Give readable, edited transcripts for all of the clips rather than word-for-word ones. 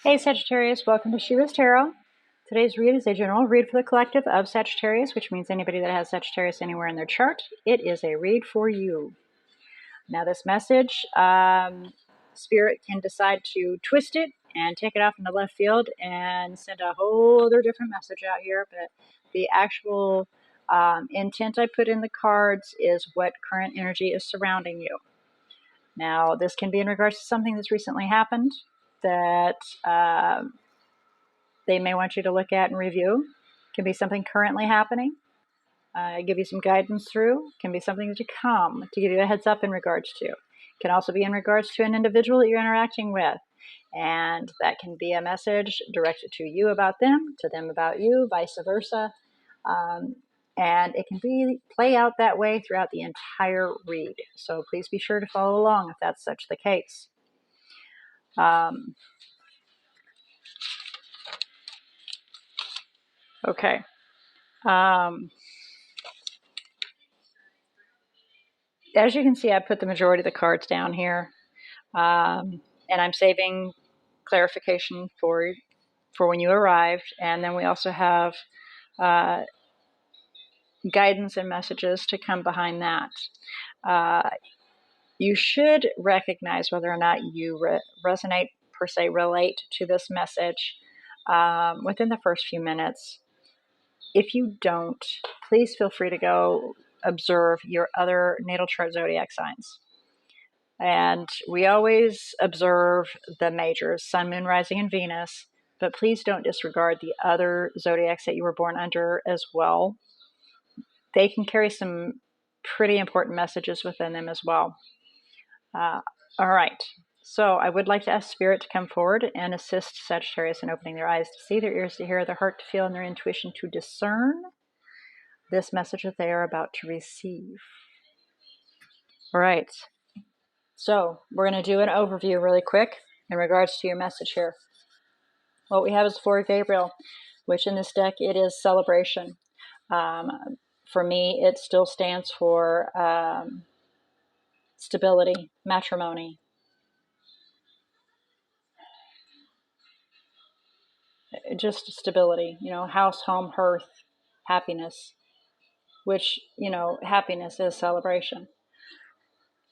Hey Sagittarius, welcome to She-ruhz Tarot. Today's read is a general read for the collective of Sagittarius, which means anybody that has Sagittarius anywhere in their chart. It is a read for you. Now this message, Spirit can decide to twist it and take it off in the left field and send a whole other different message out here, but the actual intent I put in the cards is what current energy is surrounding you. Now this can be in regards to something that's recently happened that they may want you to look at and review. Can be something currently happening, give you some guidance through. Can be something to come, to give you a heads up in regards to. Can also be in regards to an individual that you're interacting with. And that can be a message directed to you about them, to them about you, vice versa. And it can play out that way throughout the entire read. So please be sure to follow along if that's such the case. Okay. As you can see, I put the majority of the cards down here, and I'm saving clarification for when you arrived. And then we also have guidance and messages to come behind that. You should recognize whether or not you resonate, per se, relate to this message within the first few minutes. If you don't, please feel free to go observe your other natal chart zodiac signs. And we always observe the majors, Sun, Moon, Rising, and Venus, but please don't disregard the other zodiacs that you were born under as well. They can carry some pretty important messages within them as well. All right. So I would like to ask Spirit to come forward and assist Sagittarius in opening their eyes to see, their ears to hear, their heart to feel, and their intuition to discern this message that they are about to receive. All right. So we're going to do an overview really quick in regards to your message here. What we have is for Gabriel, which in this deck, it is celebration. For me, it still stands for stability, matrimony. Just stability, house, home, hearth, happiness, which, happiness is celebration.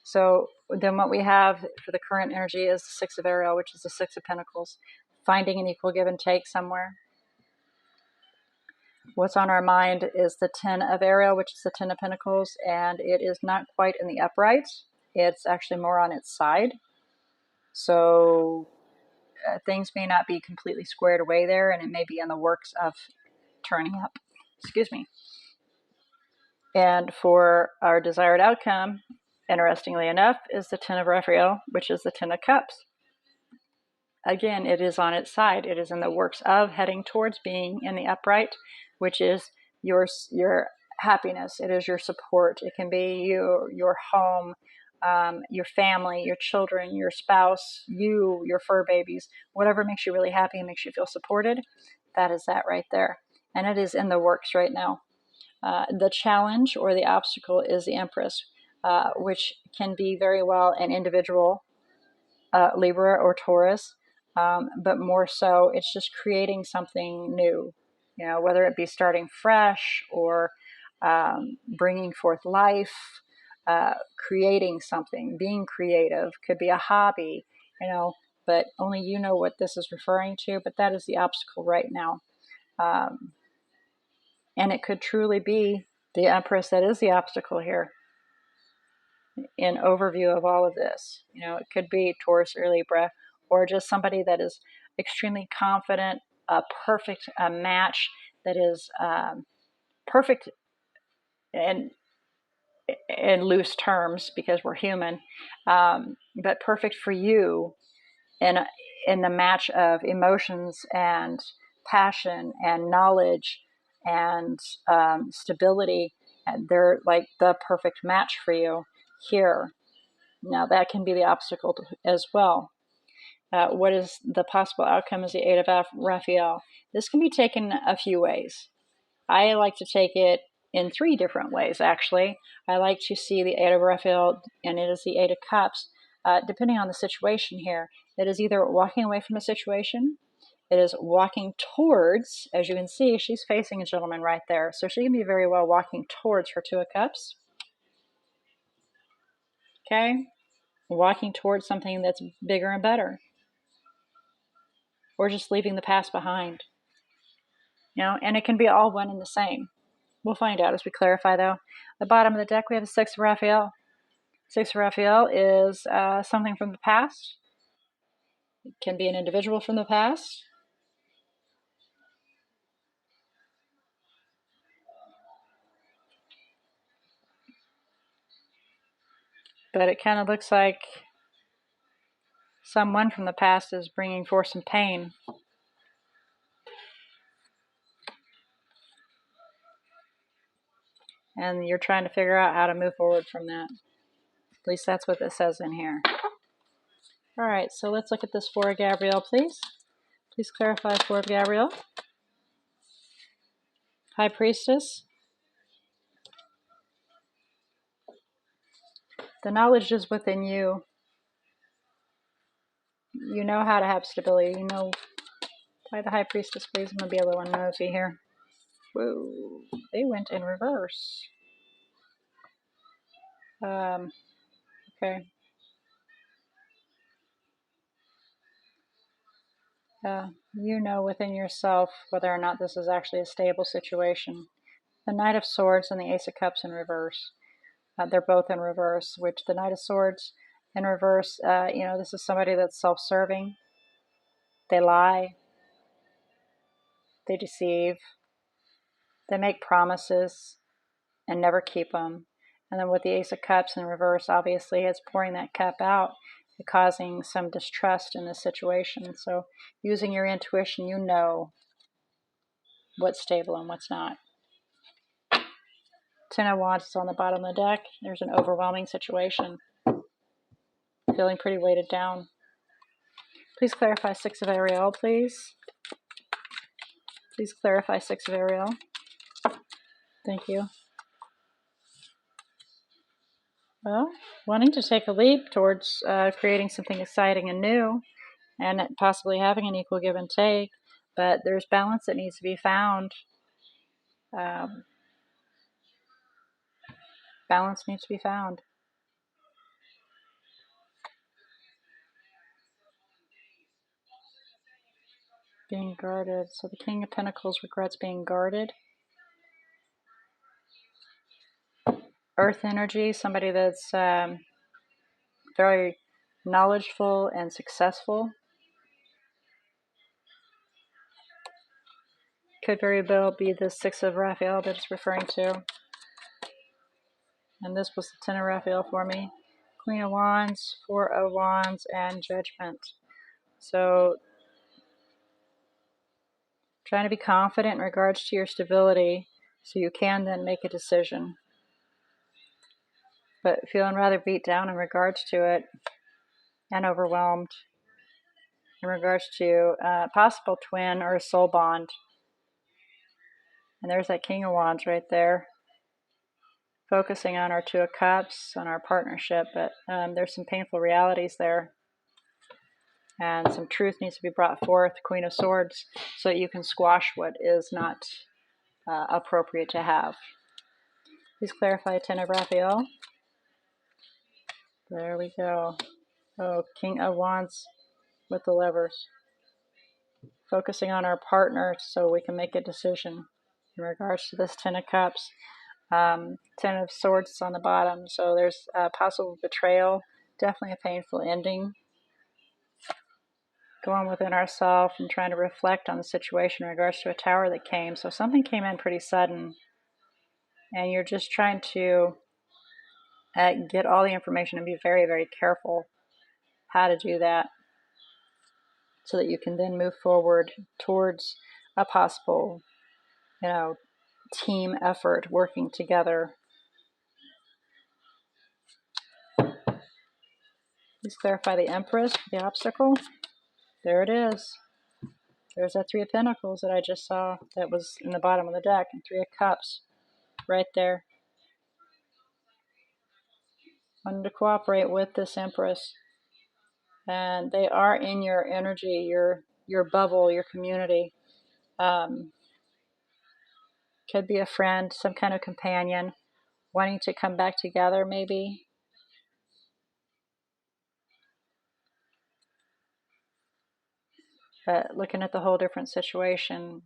So then what we have for the current energy is the Six of Ariel, which is the Six of Pentacles, finding an equal give and take somewhere. What's on our mind is the Ten of Ariel, which is the Ten of Pentacles, and it is not quite in the upright. It's actually more on its side. So things may not be completely squared away there, and it may be in the works of turning up. Excuse me. And for our desired outcome, interestingly enough, is the Ten of Raphael, which is the Ten of Cups. Again, it is on its side. It is in the works of heading towards being in the upright, which is your happiness. It is your support. It can be your home, your family, your children, your spouse, your fur babies, whatever makes you really happy and makes you feel supported. That is that right there. And it is in the works right now. The challenge or the obstacle is the Empress, which can be very well an individual, Libra or Taurus, but more so it's just creating something new, whether it be starting fresh or bringing forth life, creating something, being creative, could be a hobby, but only you know what this is referring to, but that is the obstacle right now. And it could truly be the Empress that is the obstacle here in overview of all of this. It could be Taurus or Libra, or just somebody that is extremely confident, a perfect match that is perfect in loose terms because we're human, but perfect for you in the match of emotions and passion and knowledge and stability. And they're like the perfect match for you here. Now that can be the obstacle as well. What is the possible outcome is the Eight of Raphael. This can be taken a few ways. I like to take it in 3 different ways, actually. I like to see the Eight of Raphael, and it is the Eight of Cups. Depending on the situation here, It is either walking away from a situation, it is walking towards, as you can see, she's facing a gentleman right there. So she can be very well walking towards her Two of Cups. Okay? Walking towards something that's bigger and better. Or just leaving the past behind. You know, and it can be all one and the same. We'll find out as we clarify, though. At the bottom of the deck, we have the Six of Raphael. Six of Raphael is something from the past. It can be an individual from the past. But it kind of looks like someone from the past is bringing forth some pain. And you're trying to figure out how to move forward from that. At least that's what it says in here. All right, so let's look at this Four of Gabriel, please. Please clarify Four of Gabriel. High Priestess. The knowledge is within you. You know how to have stability. You know. By the High Priestess, please. I'm going to be a little nosy here. Whoa, they went in reverse. Okay. You know within yourself whether or not this is actually a stable situation. The Knight of Swords and the Ace of Cups in reverse. They're both in reverse, which the Knight of Swords in reverse, this is somebody that's self-serving. They lie. They deceive. They make promises and never keep them. And then with the Ace of Cups in reverse, obviously it's pouring that cup out, causing some distrust in this situation. So using your intuition, you know what's stable and what's not. Ten of Wands is on the bottom of the deck. There's an overwhelming situation. Feeling pretty weighted down. Please clarify Six of Ariel, please. Please clarify Six of Ariel. Thank you. Well, wanting to take a leap towards creating something exciting and new, and possibly having an equal give and take, but there's balance that needs to be found. Balance needs to be found. Being guarded. So the King of Pentacles regrets being guarded. Earth energy, somebody that's very knowledgeable and successful. Could very well be the Six of Raphael that it's referring to. And this was the Ten of Raphael for me. Queen of Wands, Four of Wands, and Judgment. So trying to be confident in regards to your stability so you can then make a decision. But feeling rather beat down in regards to it and overwhelmed in regards to a possible twin or a soul bond. And there's that King of Wands right there. Focusing on our Two of Cups, on our partnership, but there's some painful realities there. And some truth needs to be brought forth, Queen of Swords, so that you can squash what is not appropriate to have. Please clarify Ten of Raphael. There we go. Oh, King of Wands with the levers. Focusing on our partner so we can make a decision in regards to this Ten of Cups. Ten of Swords is on the bottom, so there's a possible betrayal, definitely a painful ending. Going within ourselves and trying to reflect on the situation in regards to a tower that came. So something came in pretty sudden, and you're just trying to get all the information and be very, very careful how to do that so that you can then move forward towards a possible, team effort working together. Please clarify the Empress for the obstacle. There it is. There's that Three of Pentacles that I just saw that was in the bottom of the deck, and Three of Cups right there. Wanted to cooperate with this Empress And they are in your energy, your bubble, your community. Could be a friend, some kind of companion, wanting to come back together maybe. But looking at the whole different situation,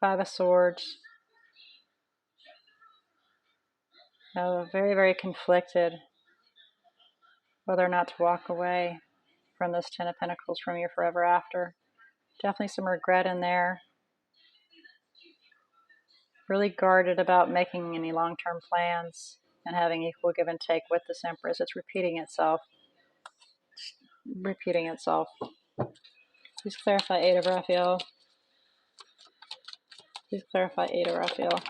Five of Swords, very, very conflicted whether or not to walk away from this Ten of Pentacles from your forever after. Definitely some regret in there. Really guarded about making any long-term plans and having equal give and take with this Empress. It's repeating itself. Repeating itself. Please clarify Eight of Raphael. Please clarify Eight of Raphael.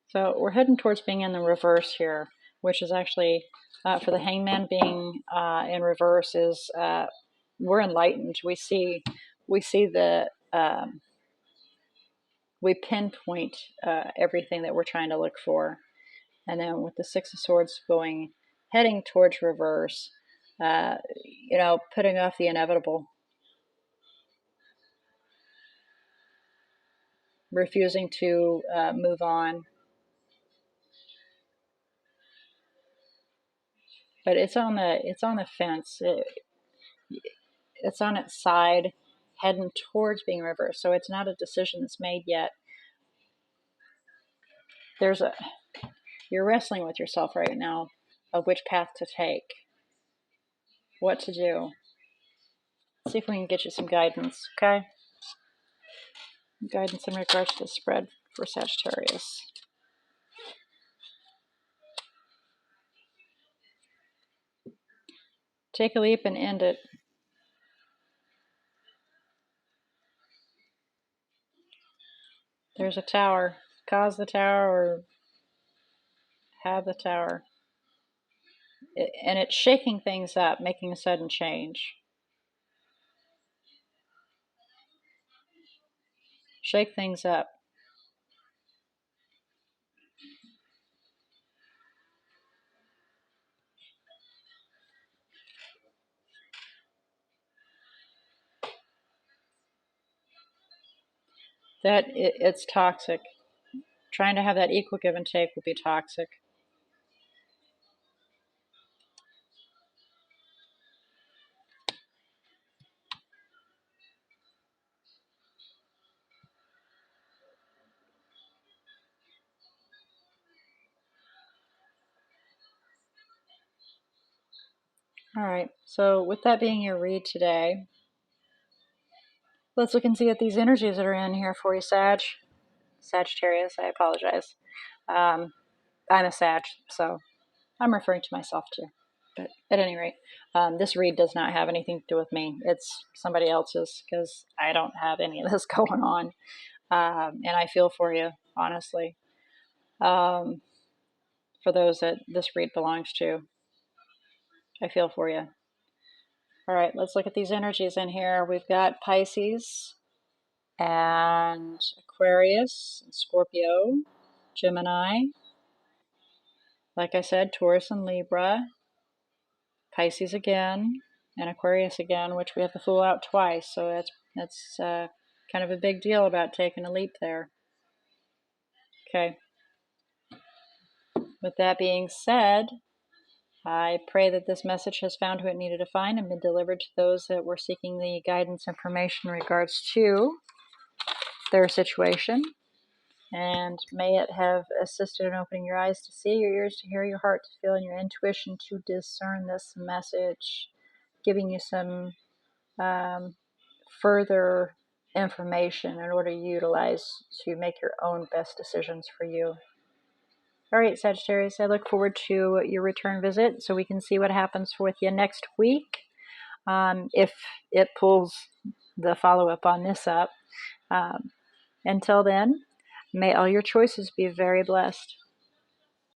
So we're heading towards being in the reverse here, which is actually, for the Hangman being in reverse, is we're enlightened. We see the, we pinpoint everything that we're trying to look for. And then with the Six of Swords heading towards reverse, putting off the inevitable. Refusing to move on. But it's on the fence. It's on its side, heading towards being reversed. So it's not a decision that's made yet. You're wrestling with yourself right now of which path to take, what to do. Let's see if we can get you some guidance, okay? Guidance in regards to the spread for Sagittarius. Take a leap and end it. There's a tower. Cause the tower or have the tower. And it's shaking things up, making a sudden change. Shake things up. It's toxic. Trying to have that equal give and take will be toxic. All right, so with that being your read today, let's look and see at these energies that are in here for you, Sagittarius. I apologize. I'm a Sag, so I'm referring to myself too. But at any rate, this read does not have anything to do with me. It's somebody else's because I don't have any of this going on. And I feel for you, honestly. For those that this read belongs to, I feel for you. All right, let's look at these energies in here. We've got Pisces and Aquarius, Scorpio, Gemini. Like I said, Taurus and Libra, Pisces again, and Aquarius again, which we have the Fool out twice. So that's kind of a big deal about taking a leap there. Okay. With that being said, I pray that this message has found who it needed to find and been delivered to those that were seeking the guidance information in regards to their situation. And may it have assisted in opening your eyes to see, your ears to hear, your heart to feel, and your intuition to discern this message, giving you some further information in order to utilize to make your own best decisions for you. All right, Sagittarius, I look forward to your return visit so we can see what happens with you next week. If it pulls the follow-up on this up. Until then, may all your choices be very blessed.